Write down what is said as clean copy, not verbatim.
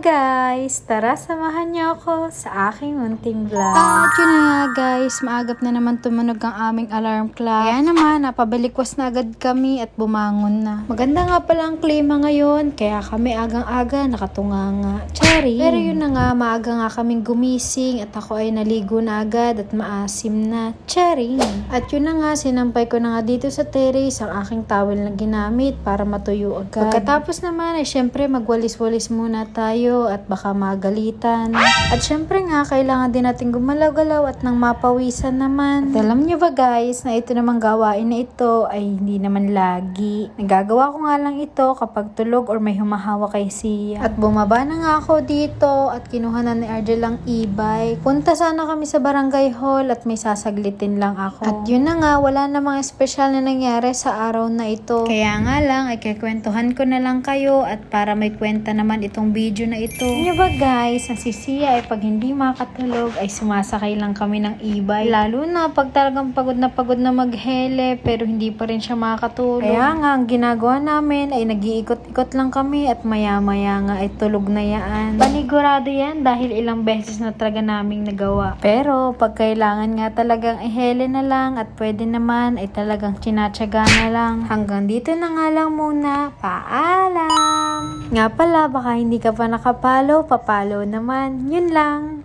guys! Tara, samahan niyo ako sa aking munting vlog. At yun na nga guys, maagap na naman tumunog ang aming alarm clock. Kaya naman, napabalikwas na agad kami at bumangon na. Maganda nga pala ang klima ngayon, kaya kami agang-aga nakatunganga. Cherry! Pero yun na nga, maaga nga kaming gumising at ako ay naligo na agad at maasim na. Cherry! At yun na nga, sinampay ko na nga dito sa terrace ang aking towel na ginamit para matuyo agad. Pagkatapos naman ay syempre magwalis-walis muna tayo at baka magalitan. At syempre nga, kailangan din natin gumalaw-galaw at nang mapawisan naman. At alam nyo ba guys, na ito namang gawain na ito ay hindi naman lagi. Nagagawa ko nga lang ito kapag tulog or may humahawa kay Sia. At bumaba na nga ako dito at kinuha na ni Argel ang e-bike. Punta sana kami sa barangay hall at may sasaglitin lang ako. At yun na nga, wala namang espesyal na nangyari sa araw na ito. Kaya nga lang, ay kikwentuhan ko na lang kayo at para may kwenta naman itong video na ito. Ano ba guys, ang si Sia ay pag hindi makatulog ay sumasakay lang kami ng e-bike. Lalo na pag talagang pagod na maghele pero hindi pa rin siya makatulog. Kaya nga, ang ginagawa namin ay nag-iikot-ikot lang kami at maya-maya nga ay tulog na yan. Panigurado yan dahil ilang beses na talaga naming nagawa. Pero pag kailangan nga talagang ihele na lang at pwede naman ay talagang tinatsaga na lang. Hanggang dito na nga lang muna. Paalam! Nga pala, baka hindi ka pa nakapalo, papalo naman. Yun lang.